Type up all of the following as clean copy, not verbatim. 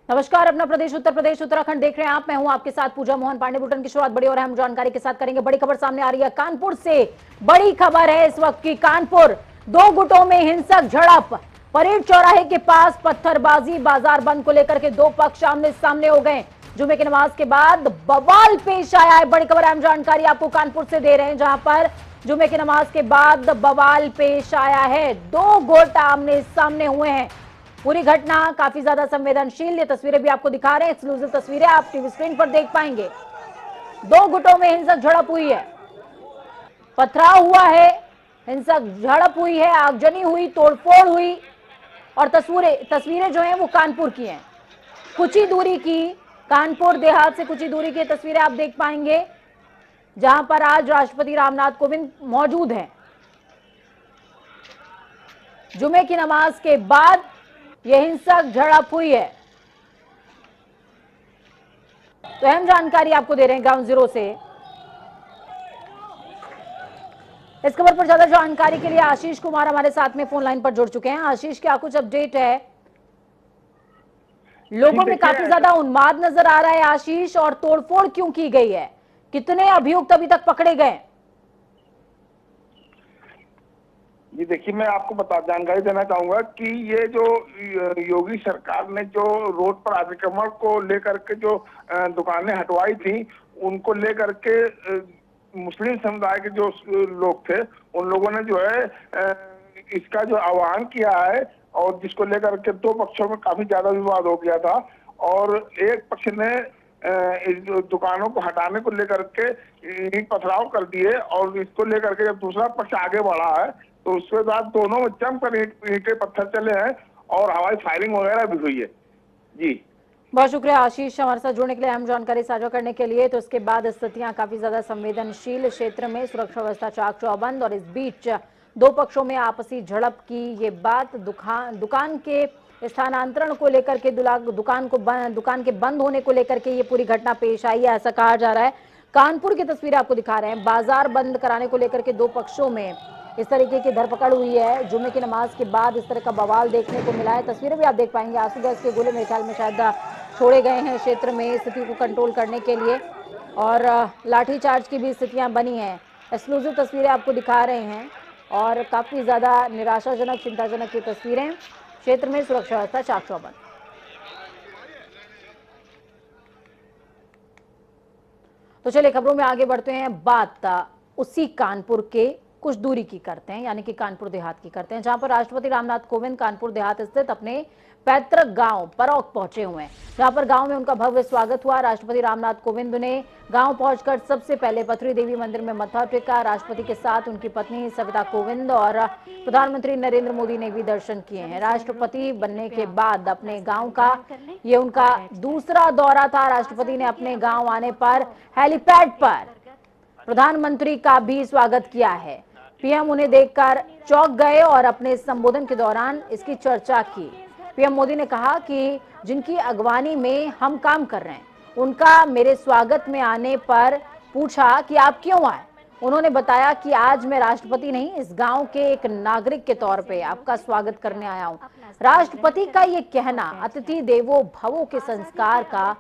नमस्कार, अपना प्रदेश उत्तर प्रदेश उत्तराखंड देख रहे हैं आप। मैं हूं आपके साथ पूजा मोहन पांडे। बुलेटिन की शुरुआत बड़ी और अहम जानकारी के साथ करेंगे। बड़ी खबर सामने आ रही है कानपुर से। बड़ी खबर है इस वक्त की। कानपुर, दो गुटों में हिंसक झड़प। परेड चौराहे के पास पत्थरबाजी, बाजार बंद को लेकर के दो पक्ष आमने सामने हो गए। जुमे की नमाज के बाद बवाल पेश आया है। बड़ी खबर अहम जानकारी आपको कानपुर से दे रहे हैं, जहां पर जुमे की नमाज के बाद बवाल पेश आया है। दो गुट आमने सामने हुए हैं। पूरी घटना काफी ज्यादा संवेदनशील। ये तस्वीरें भी आपको दिखा रहे हैं, एक्सक्लूसिव तस्वीरें आप टीवी स्क्रीन पर देख पाएंगे। दो गुटों में हिंसक झड़प हुई है, पथराव हुआ है, हिंसक झड़प हुई है, आगजनी हुई, तोड़फोड़ हुई। और तस्वीरें जो हैं वो कानपुर की हैं, कुछ ही दूरी की, कानपुर देहात से कुछ ही दूरी की तस्वीरें आप देख पाएंगे, जहां पर आज राष्ट्रपति रामनाथ कोविंद मौजूद हैं। जुमे की नमाज के बाद यह हिंसक झड़प हुई है। तो अहम जानकारी आपको दे रहे हैं ग्राउंड जीरो से। इस खबर पर ज्यादा जानकारी के लिए आशीष कुमार हमारे साथ में फोन लाइन पर जुड़ चुके हैं। आशीष, क्या कुछ अपडेट है? लोगों में काफी ज्यादा उन्माद नजर आ रहा है आशीष, और तोड़फोड़ क्यों की गई है? कितने अभियुक्त अभी तक पकड़े गए? जी देखिए, मैं आपको जानकारी देना चाहूंगा कि ये जो योगी सरकार ने जो रोड पर अतिक्रमण को लेकर के जो दुकानें हटवाई थी, उनको लेकर के मुस्लिम समुदाय के जो लोग थे, उन लोगों ने जो है इसका जो आह्वान किया है, और जिसको लेकर के दो पक्षों में काफी ज्यादा विवाद हो गया था। और एक पक्ष ने इस दुकानों को हटाने को लेकर के ईंट पथराव कर दिए, और इसको लेकर के जब दूसरा पक्ष आगे बढ़ा है तो उसके बाद दोनों में जमकर ईंटें पत्थर चले हैं और हवाई फायरिंग वगैरह भी हुई है। जी, बहुत शुक्रिया आशीष, हमारे साथ जुड़ने के लिए, अहम जानकारी साझा करने के लिए। तो इसके बाद स्थितियां काफी ज्यादा संवेदनशील क्षेत्र में, सुरक्षा व्यवस्था चाक चौबंद, और इस बीच दो पक्षों में आपसी झड़प की ये बात दुकान के स्थानांतरण को लेकर के, दुकान के बंद होने को लेकर के ये पूरी घटना पेश आई है, ऐसा कहा जा रहा है। कानपुर की तस्वीरें आपको दिखा रहे हैं। बाजार बंद कराने को लेकर के दो पक्षों में इस तरीके की धरपकड़ हुई है। जुमे की नमाज के बाद इस तरह का बवाल देखने को मिला है। तस्वीरें भी आप देख पाएंगे। आंसू गैस के गोले मेरे ख्याल में शायद छोड़े गए हैं क्षेत्र में स्थिति को कंट्रोल करने के लिए, और लाठीचार्ज की भी स्थितियां बनी हैं। एक्सक्लूसिव तस्वीरें आपको दिखा रहे हैं, और काफी ज्यादा निराशाजनक, चिंताजनक ये तस्वीरें। क्षेत्र में सुरक्षा व्यवस्था चाक चौबंद। तो चलिए खबरों में आगे बढ़ते हैं। बात उसी कानपुर के कुछ दूरी की करते हैं, यानी कि कानपुर देहात की करते हैं, जहां पर राष्ट्रपति रामनाथ कोविंद कानपुर देहात स्थित अपने पैतृक गांव परौक पहुंचे हुए हैं, जहां पर गांव में उनका भव्य स्वागत हुआ। राष्ट्रपति रामनाथ कोविंद ने गांव पहुंचकर सबसे पहले पथरी देवी मंदिर में मत्था टेका। राष्ट्रपति के साथ उनकी पत्नी सविता कोविंद और प्रधानमंत्री नरेंद्र मोदी ने भी दर्शन किए हैं। राष्ट्रपति बनने के बाद अपने गाँव का ये उनका दूसरा दौरा था। राष्ट्रपति ने अपने गाँव आने पर हेलीपैड पर प्रधानमंत्री का भी स्वागत किया है। पीएम उन्हें देखकर चौंक गए और अपने संबोधन के दौरान इसकी चर्चा की। पीएम मोदी ने कहा कि जिनकी अगवानी में हम काम कर रहे हैं, उनका मेरे स्वागत में आने पर पूछा कि आप क्यों आए। उन्होंने बताया कि आज मैं राष्ट्रपति नहीं, इस गांव के एक नागरिक के तौर पे आपका स्वागत करने आया हूं। राष्ट्रपति का ये कहना अतिथि देवो भवो के संस्कार का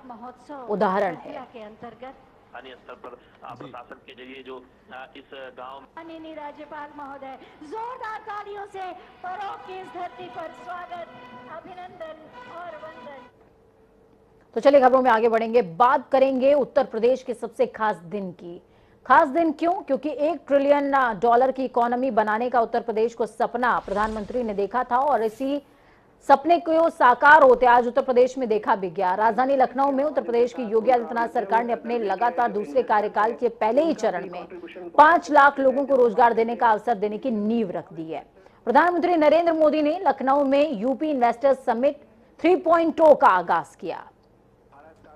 उदाहरण है। स्थानीय स्तर पर प्रशासन के जरिए जो इस गांव माननीय राज्यपाल महोदय, जोरदार तालियों से परौक की इस धरती पर स्वागत, अभिनंदन और वंदन। तो चलिए खबरों में आगे बढ़ेंगे। बात करेंगे उत्तर प्रदेश के सबसे खास दिन की। खास दिन क्यों? क्योंकि $1 ट्रिलियन की इकोनॉमी बनाने का उत्तर प्रदेश को सपना प्रधानमंत्री ने देखा था, और इसी सपने को साकार होते आज उत्तर प्रदेश में देखा भी गया। राजधानी लखनऊ में उत्तर प्रदेश की योगी आदित्यनाथ सरकार ने अपने लगातार दूसरे कार्यकाल के पहले ही चरण में 5 लाख लोगों को रोजगार देने का अवसर देने की नींव रख दी है। प्रधानमंत्री नरेंद्र मोदी ने लखनऊ में यूपी इन्वेस्टर्स समिट 3.0 का आगाज किया।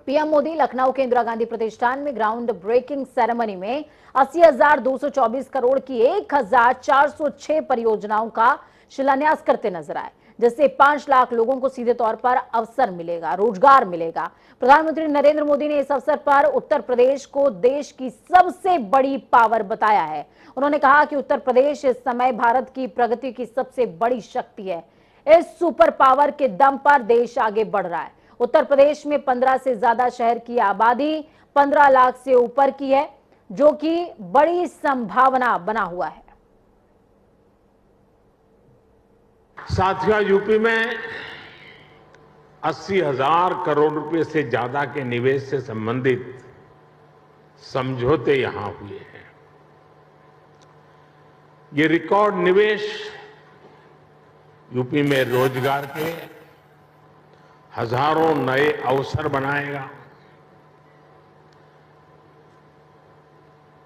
पीएम मोदी लखनऊ के इंदिरा गांधी प्रतिष्ठान में ग्राउंड ब्रेकिंग सेरेमनी में 80,224 करोड़ की 1,406 परियोजनाओं का शिलान्यास करते नजर आए, जिससे 5 लाख लोगों को सीधे तौर पर अवसर मिलेगा, रोजगार मिलेगा। प्रधानमंत्री नरेंद्र मोदी ने इस अवसर पर उत्तर प्रदेश को देश की सबसे बड़ी पावर बताया है। उन्होंने कहा कि उत्तर प्रदेश इस समय भारत की प्रगति की सबसे बड़ी शक्ति है। इस सुपर पावर के दम पर देश आगे बढ़ रहा है। उत्तर प्रदेश में 15 से ज्यादा शहर की आबादी 15 लाख से ऊपर की है, जो कि बड़ी संभावना बना हुआ है। साथियों, यूपी में 80,000 करोड़ रुपए से ज्यादा के निवेश से संबंधित समझौते यहां हुए हैं। ये रिकॉर्ड निवेश यूपी में रोजगार के हजारों नए अवसर बनाएगा।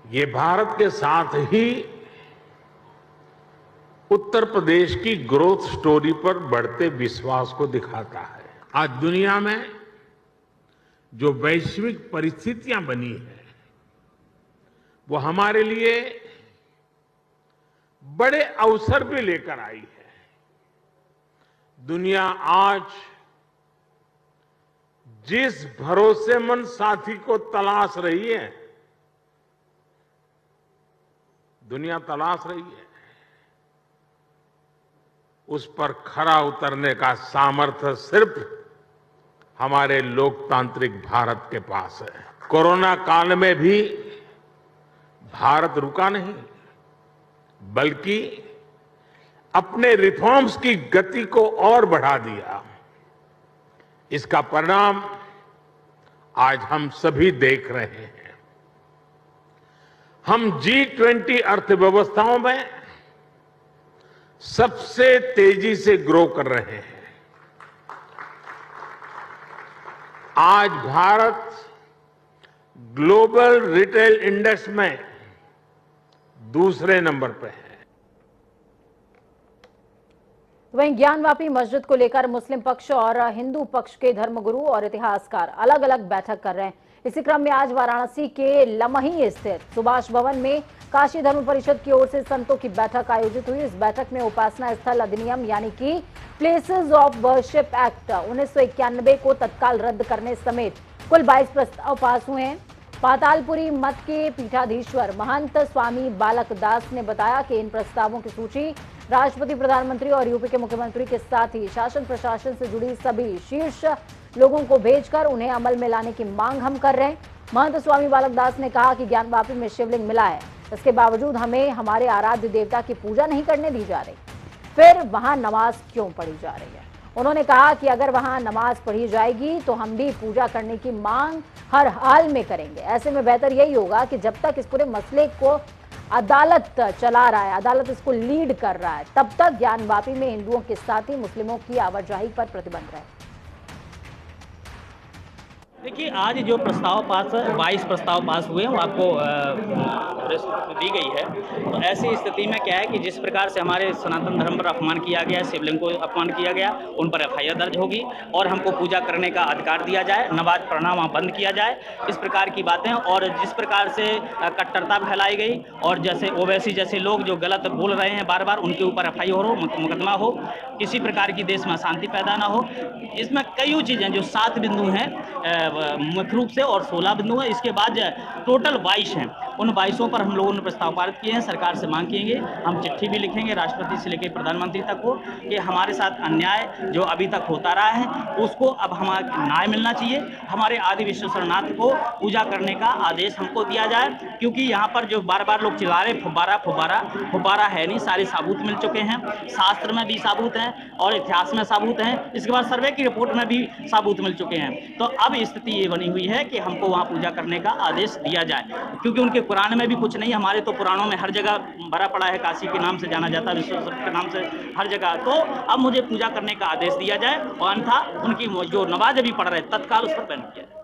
ये भारत के साथ ही उत्तर प्रदेश की ग्रोथ स्टोरी पर बढ़ते विश्वास को दिखाता है। आज दुनिया में जो वैश्विक परिस्थितियां बनी है, वो हमारे लिए बड़े अवसर भी लेकर आई है। दुनिया आज जिस भरोसेमंद साथी को तलाश रही है, दुनिया तलाश रही है, उस पर खरा उतरने का सामर्थ्य सिर्फ हमारे लोकतांत्रिक भारत के पास है। कोरोना काल में भी भारत रुका नहीं, बल्कि अपने रिफॉर्म्स की गति को और बढ़ा दिया। इसका परिणाम आज हम सभी देख रहे हैं। हम G20 अर्थव्यवस्थाओं में सबसे तेजी से ग्रो कर रहे हैं। आज भारत ग्लोबल रिटेल इंडेक्स में दूसरे नंबर पर है। वहीं ज्ञानवापी मस्जिद को लेकर मुस्लिम पक्ष और हिंदू पक्ष के धर्मगुरु और इतिहासकार अलग अलग बैठक कर रहे हैं। इसी क्रम में आज वाराणसी के लमही स्थित सुभाष भवन में काशी धर्म परिषद की ओर से संतों की बैठक आयोजित हुई। इस बैठक में उपासना स्थल अधिनियम यानी कि प्लेसेस ऑफ वर्शिप एक्ट 1991 को तत्काल रद्द करने समेत कुल 22 प्रस्ताव पास हुए हैं। पातालपुरी मठ के पीठाधीश्वर महंत स्वामी बालक दास ने बताया कि इन प्रस्तावों की सूची राष्ट्रपति, प्रधानमंत्री और यूपी के मुख्यमंत्री के साथ ही शासन प्रशासन से जुड़ी सभी शीर्ष लोगों को भेजकर उन्हें अमल में लाने की मांग हम कर रहे हैं। महंत स्वामी बालक दास ने कहा कि ज्ञानवापी में शिवलिंग मिला है, इसके बावजूद हमें हमारे आराध्य देवता की पूजा नहीं करने दी जा रही, फिर वहां नमाज क्यों पढ़ी जा रही है। उन्होंने कहा कि अगर वहां नमाज पढ़ी जाएगी तो हम भी पूजा करने की मांग हर हाल में करेंगे। ऐसे में बेहतर यही होगा कि जब तक इस पूरे मसले को अदालत चला रहा है, अदालत इसको लीड कर रहा है, तब तक ज्ञानवापी में हिंदुओं के साथ ही मुस्लिमों की आवाजाही पर प्रतिबंध रहे। देखिए, आज जो प्रस्ताव पास 22 प्रस्ताव पास हुए हैं वो आपको दी गई है। तो ऐसी स्थिति में क्या है कि जिस प्रकार से हमारे सनातन धर्म पर अपमान किया गया, शिवलिंग को अपमान किया गया, उन पर FIR दर्ज होगी और हमको पूजा करने का अधिकार दिया जाए, नमाज पढ़ना वहाँ बंद किया जाए, इस प्रकार की बातें। और जिस प्रकार से कट्टरता फैलाई गई और जैसे ओवैसी जैसे लोग जो गलत बोल रहे हैं बार बार, उनके ऊपर FIR हो, मुकदमा हो, किसी प्रकार की देश में अशांति पैदा ना हो। इसमें कई चीज़ें जो 7 बिंदु हैं मुख्य रूप से और 16 बिंदु हैं, इसके बाद टोटल 22 हैं। उन 22 पर हम लोगों ने प्रस्ताव पारित किए हैं। सरकार से मांग किएंगे, हम चिट्ठी भी लिखेंगे राष्ट्रपति से लेकर प्रधानमंत्री तक को कि हमारे साथ अन्याय जो अभी तक होता रहा है उसको अब हमारा न्याय मिलना चाहिए। हमारे आदि विश्वेश्वरनाथ को पूजा करने का आदेश हमको दिया जाए, क्योंकि यहाँ पर जो बार बार लोग चिल्ला रहे फुब्बारा फुब्बारा, फुब्बारा है नहीं, सारे साबूत मिल चुके हैं। शास्त्र में भी साबूत हैं और इतिहास में साबूत हैं, इसके बाद सर्वे की रिपोर्ट में भी साबूत मिल चुके हैं। तो अब स्थिति ये बनी हुई है कि हमको वहाँ पूजा करने का आदेश दिया जाए, क्योंकि उनके कुरान में भी कुछ नहीं, हमारे तो पुराणों में हर जगह भरा पड़ा है, काशी के नाम से जाना जाता है, विश्वेश्वर के नाम से हर जगह। तो अब मुझे पूजा करने का आदेश दिया जाए और अन्यथा उनकी जो नमाज अभी पढ़ रहे तत्काल उस पर बैन किया जाए।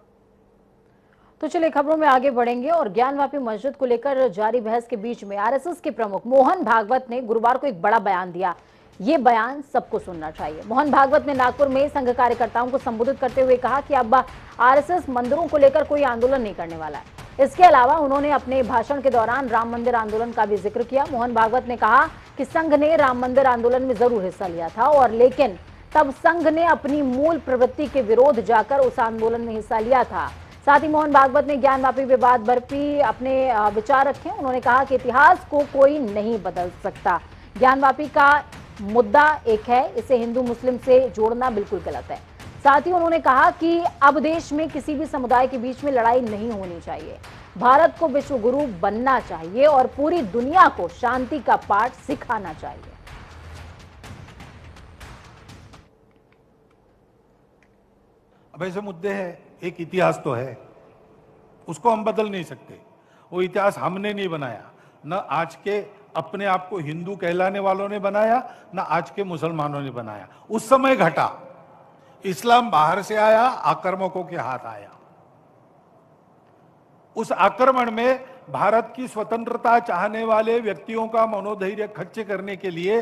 तो चलिए खबरों में आगे बढ़ेंगे और ज्ञानवापी मस्जिद को लेकर जारी बहस के बीच में RSS के प्रमुख मोहन भागवत ने गुरुवार को एक बड़ा बयान दिया। ये बयान सबको सुनना चाहिए। मोहन भागवत ने नागपुर में संघ कार्यकर्ताओं को संबोधित करते हुए कहा कि अब RSS मंदिरों को लेकर कोई आंदोलन नहीं करने वाला है। इसके अलावा उन्होंने अपने भाषण के दौरान राम मंदिर आंदोलन का भी जिक्र किया। मोहन भागवत ने कहा कि संघ ने राम मंदिर आंदोलन में जरूर हिस्सा लिया था और लेकिन तब संघ ने अपनी मूल प्रवृत्ति के विरोध जाकर उस आंदोलन में हिस्सा लिया था। साथ ही मोहन भागवत ने ज्ञानवापी विवाद पर भी अपने विचार रखे। उन्होंने कहा कि इतिहास को कोई नहीं बदल सकता। ज्ञानवापी का मुद्दा एक है, इसे हिंदू मुस्लिम से जोड़ना बिल्कुल गलत है। साथ ही उन्होंने कहा कि अब देश में किसी भी समुदाय के बीच में लड़ाई नहीं होनी चाहिए। भारत को विश्व गुरु बनना चाहिए और पूरी दुनिया को शांति का पाठ सिखाना चाहिए। अब ऐसे मुद्दे हैं, एक इतिहास तो है, उसको हम बदल नहीं सकते। वो इतिहास हमने नहीं बनाया, न आज के अपने आप को हिंदू कहलाने वालों ने बनाया, न आज के मुसलमानों ने बनाया। उस समय घटा, इस्लाम बाहर से आया, आक्रमकों के हाथ आया। उस आक्रमण में भारत की स्वतंत्रता चाहने वाले व्यक्तियों का मनोधैर्य खच्चे करने के लिए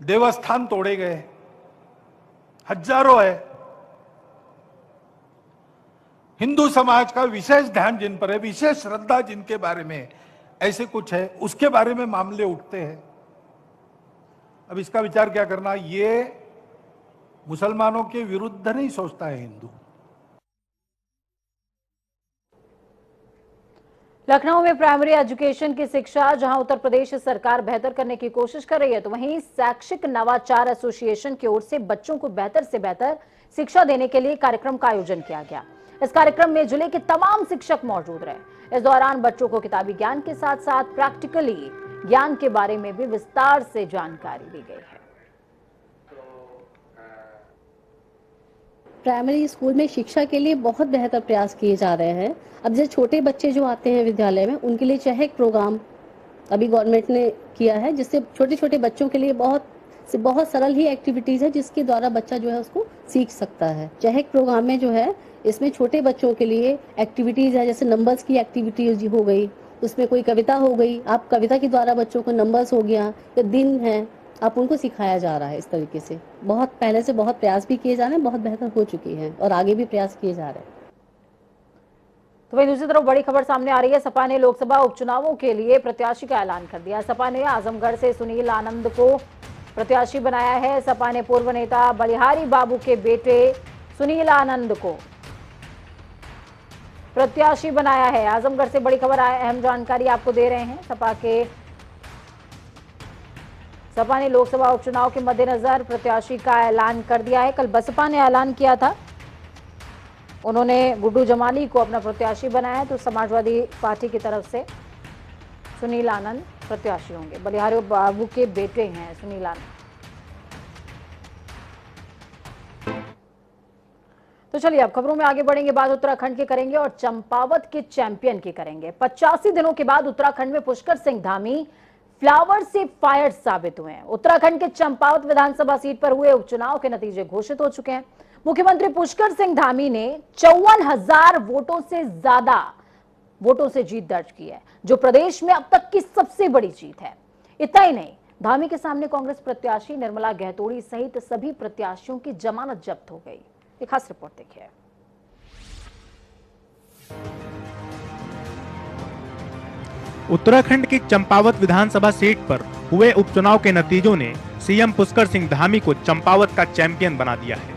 देवस्थान तोड़े गए, हजारों है। हिंदू समाज का विशेष ध्यान जिन पर है, विशेष श्रद्धा जिनके बारे में ऐसे कुछ है, उसके बारे में मामले उठते हैं। अब इसका विचार क्या करना, ये मुसलमानों के विरुद्ध नहीं सोचता है हिंदू। लखनऊ में प्राइमरी एजुकेशन की शिक्षा जहां उत्तर प्रदेश सरकार बेहतर करने की कोशिश कर रही है, तो वहीं शैक्षिक नवाचार एसोसिएशन की ओर से बच्चों को बेहतर से बेहतर शिक्षा देने के लिए कार्यक्रम का आयोजन किया गया। इस कार्यक्रम में जिले के तमाम शिक्षक मौजूद रहे। इस दौरान बच्चों को किताबी ज्ञान के साथ साथ प्रैक्टिकली ज्ञान के बारे में भी विस्तार से जानकारी दी गई है। प्राइमरी स्कूल में शिक्षा के लिए बहुत बेहतर प्रयास किए जा रहे हैं। अब जैसे छोटे बच्चे जो आते हैं विद्यालय में, उनके लिए चहक प्रोग्राम अभी गवर्नमेंट ने किया है, जिससे छोटे छोटे बच्चों के लिए बहुत सरल ही एक्टिविटीज है, जिसके द्वारा बच्चा जो है उसको सीख सकता है। चहक प्रोग्राम में जो है, इसमें छोटे बच्चों के लिए एक्टिविटीज है, जैसे नंबर्स की एक्टिविटीज हो गई, उसमें कोई कविता हो गई, आप कविता के द्वारा बच्चों को नंबर्स हो गया या दिन है, आप उनको सिखाया जा रहा है। इस तरीके से बहुत पहले से बहुत प्रयास भी किए जा रहे हैं, बहुत बेहतर हो चुकी है और आगे भी प्रयास किए जा रहे हैं। तो वहीं दूसरी तरफ बड़ी खबर सामने आ रही है। सपा ने लोकसभा उपचुनावों के लिए प्रत्याशी का ऐलान कर दिया। सपा ने आजमगढ़ से सुनील आनंद को प्रत्याशी बनाया है। सपा ने पूर्व नेता बलिहारी बाबू के बेटे सुनील आनंद को प्रत्याशी बनाया है। आजमगढ़ से बड़ी खबर, अहम जानकारी आपको दे रहे हैं। सपा ने लोकसभा उपचुनाव के मद्देनजर प्रत्याशी का ऐलान कर दिया है। कल बसपा ने ऐलान किया था, उन्होंने गुड्डू जमाली को अपना प्रत्याशी बनाया, तो समाजवादी पार्टी की तरफ से सुनील आनंद प्रत्याशी होंगे। बलिहारी बाबू के बेटे हैं सुनील आनंद। तो चलिए अब खबरों में आगे बढ़ेंगे। बात उत्तराखंड की करेंगे और चंपावत के चैंपियन की करेंगे। 85 दिनों के बाद उत्तराखंड में पुष्कर सिंह धामी फ्लावर से फायर साबित हुए हैं। उत्तराखंड के चंपावत विधानसभा सीट पर हुए उपचुनाव के नतीजे घोषित हो चुके हैं। मुख्यमंत्री पुष्कर सिंह धामी ने 54,000 वोटों से ज्यादा वोटों से जीत दर्ज की है, जो प्रदेश में अब तक की सबसे बड़ी जीत है। इतना ही नहीं, धामी के सामने कांग्रेस प्रत्याशी निर्मला गहतोड़ी सहित सभी प्रत्याशियों की जमानत जब्त हो गई। एक खास रिपोर्ट देखिए। उत्तराखंड की चंपावत विधानसभा सीट पर हुए उपचुनाव के नतीजों ने सीएम पुष्कर सिंह धामी को चंपावत का चैंपियन बना दिया है।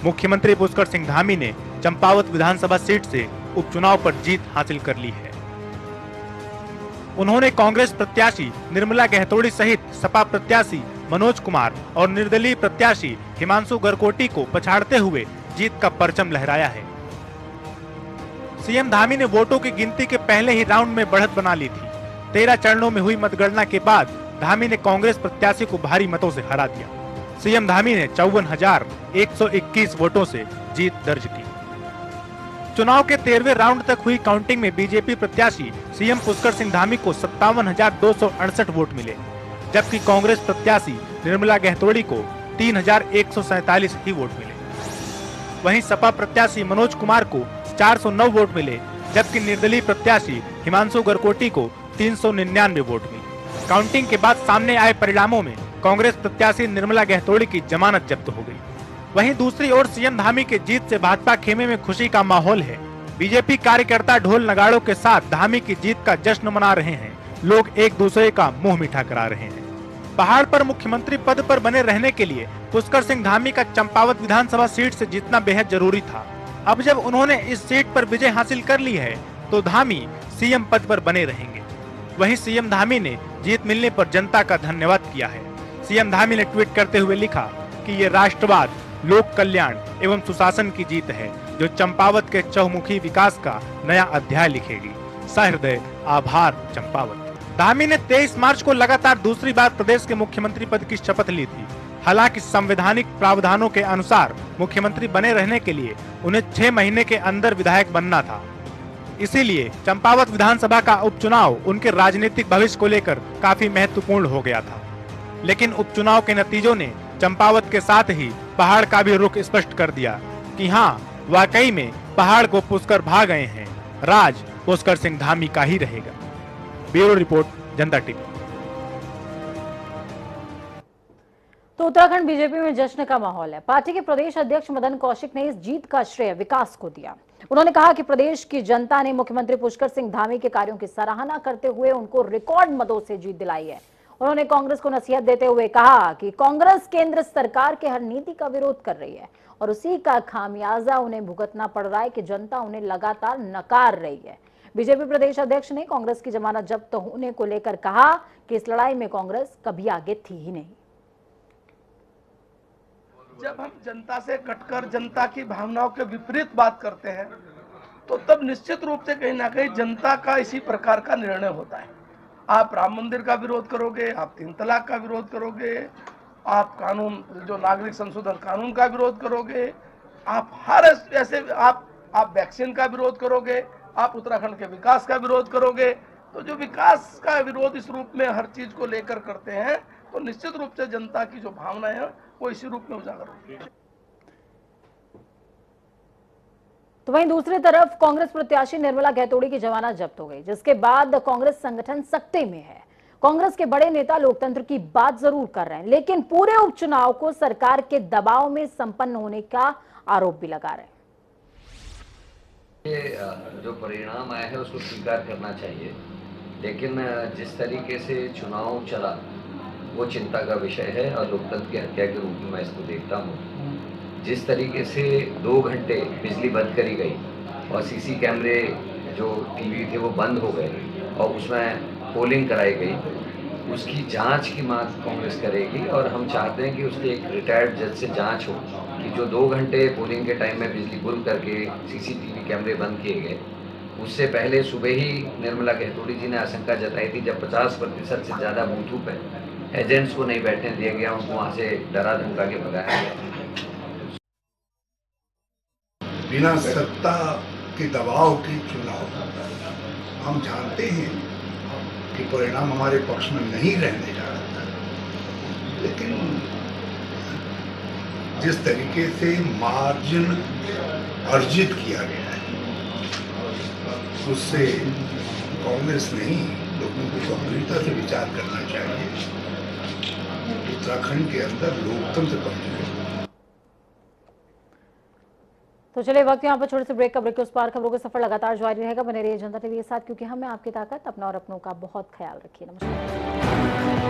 मुख्यमंत्री पुष्कर सिंह धामी ने चंपावत विधानसभा सीट से उपचुनाव पर जीत हासिल कर ली है। उन्होंने कांग्रेस प्रत्याशी निर्मला गहतोड़ी सहित सपा प्रत्याशी मनोज कुमार और निर्दलीय प्रत्याशी हिमांशु गरकोटी को पछाड़ते हुए जीत का परचम लहराया है। सीएम धामी ने वोटों की गिनती के पहले ही राउंड में बढ़त बना ली थी। 13 चरणों में हुई मतगणना के बाद धामी ने कांग्रेस प्रत्याशी को भारी मतों से हरा दिया। सीएम धामी ने 54,121 वोटों से जीत दर्ज की। चुनाव के 13वें राउंड तक हुई काउंटिंग में बीजेपी प्रत्याशी सीएम पुष्कर सिंह धामी को 57,268 वोट मिले, जबकि कांग्रेस प्रत्याशी निर्मला गहतोड़ी को 3,147 ही वोट मिले। वहीं सपा प्रत्याशी मनोज कुमार को 409 वोट मिले, जबकि निर्दलीय प्रत्याशी हिमांशु गरकोटी को 399 वोट मिले। काउंटिंग के बाद सामने आए परिणामों में कांग्रेस प्रत्याशी निर्मला गहतोड़ी की जमानत जब्त हो गई। वहीं दूसरी ओर सीएम धामी के जीत से भाजपा खेमे में खुशी का माहौल है। बीजेपी कार्यकर्ता ढोल नगाड़ों के साथ धामी की जीत का जश्न मना रहे हैं। लोग एक दूसरे का मुंह मीठा करा रहे हैं। पहाड़ पर मुख्यमंत्री पद पर बने रहने के लिए पुष्कर सिंह धामी का चंपावत विधानसभा सीट से जीतना बेहद जरूरी था। अब जब उन्होंने इस सीट पर विजय हासिल कर ली है, तो धामी सीएम पद पर बने रहेंगे। वहीं सीएम धामी ने जीत मिलने पर जनता का धन्यवाद किया है। सीएम धामी ने ट्वीट करते हुए लिखा कि ये राष्ट्रवाद लोक कल्याण एवं सुशासन की जीत है, जो चंपावत के चहुमुखी विकास का नया अध्याय लिखेगी। सहृदय आभार चंपावत। धामी ने 23 मार्च को लगातार दूसरी बार प्रदेश के मुख्यमंत्री पद की शपथ ली थी। हालांकि संवैधानिक प्रावधानों के अनुसार मुख्यमंत्री बने रहने के लिए उन्हें 6 महीने के अंदर विधायक बनना था। इसीलिए चंपावत विधानसभा का उपचुनाव उनके राजनीतिक भविष्य को लेकर काफी महत्वपूर्ण हो गया था। लेकिन उपचुनाव के नतीजों ने चंपावत के साथ ही पहाड़ का भी रुख स्पष्ट कर दिया कि हाँ, वाकई में पहाड़ को पुष्कर भा गए हैं। राज पुष्कर सिंह धामी का ही रहेगा। ब्यूरो रिपोर्ट, जनता टीवी। तो उत्तराखंड बीजेपी में जश्न का माहौल है। पार्टी के प्रदेश अध्यक्ष मदन कौशिक ने इस जीत का श्रेय विकास को दिया। उन्होंने कहा कि प्रदेश की जनता ने मुख्यमंत्री पुष्कर सिंह धामी के कार्यों की सराहना करते हुए उनको रिकॉर्ड मतों से जीत दिलाई है। उन्होंने कांग्रेस को नसीहत देते हुए कहा कि कांग्रेस केंद्र सरकार के हर नीति का विरोध कर रही है और उसी का खामियाजा उन्हें भुगतना पड़ रहा है कि जनता उन्हें लगातार नकार रही है। बीजेपी प्रदेश अध्यक्ष ने कांग्रेस की जमानत जब्त होने को लेकर कहा कि इस लड़ाई में कांग्रेस कभी आगे थी ही नहीं। जब हम जनता से कटकर जनता की भावनाओं के विपरीत बात करते हैं तो तब निश्चित रूप से कहीं ना कहीं जनता का इसी प्रकार का निर्णय होता है। आप राम मंदिर का विरोध करोगे, आप 3 तलाक का विरोध करोगे, आप कानून जो नागरिक संशोधन कानून का विरोध करोगे, आप हर ऐसे आप वैक्सीन का विरोध करोगे, आप उत्तराखंड के विकास का विरोध करोगे। तो जो विकास का विरोध इस रूप में हर चीज को लेकर करते हैं तो निश्चित रूप से जनता की जो भावना है वो इसी रूप में उजागर होगी। तो वहीं दूसरी तरफ कांग्रेस प्रत्याशी निर्मला गहतोड़ी की जमानत जब्त हो गई, जिसके बाद कांग्रेस संगठन सकते में है। कांग्रेस के बड़े नेता लोकतंत्र की बात जरूर कर रहे हैं, लेकिन पूरे उपचुनाव को सरकार के दबाव में संपन्न होने का आरोप भी लगा रहे हैं। जो परिणाम आया है उसको स्वीकार करना चाहिए, लेकिन जिस तरीके से चुनाव चला वो चिंता का विषय है और लोकतंत्र की हत्या के रूप में मैं इसको देखता हूँ। जिस तरीके से 2 घंटे बिजली बंद करी गई और सीसी कैमरे जो टीवी थे वो बंद हो गए और उसमें पोलिंग कराई गई, उसकी जांच की मांग कांग्रेस करेगी और हम चाहते हैं कि उसके एक रिटायर्ड जज से जांच हो कि जो 2 घंटे पोलिंग के टाइम में बिजली गुल करके सीसीटीवी कैमरे बंद किए गए, उससे पहले सुबह ही निर्मला गहतोड़ी जी ने आशंका जताई थी जब 50% से ज़्यादा बूथों पर एजेंट्स को नहीं बैठने दिया गया, उनको वहाँ से डरा धमका के भगाया गया। बिना सत्ता के दबाव के चुनाव हम जानते हैं कि परिणाम हमारे पक्ष में नहीं रहने जा रहा, लेकिन जिस तरीके से मार्जिन अर्जित किया गया है उससे कांग्रेस नहीं लोगों को गंभीरता से विचार करना चाहिए। उत्तराखंड के अंदर लोकतंत्र कमजोर है। तो चलिए वक्त यहाँ पर छोटे से ब्रेक का। ब्रेक के उस पार खबरों का सफर लगातार जारी रहेगा। बने रहिए जनता टीवी के साथ, क्योंकि हमें आपकी ताकत। अपना और अपनों का बहुत ख्याल रखिए। नमस्कार।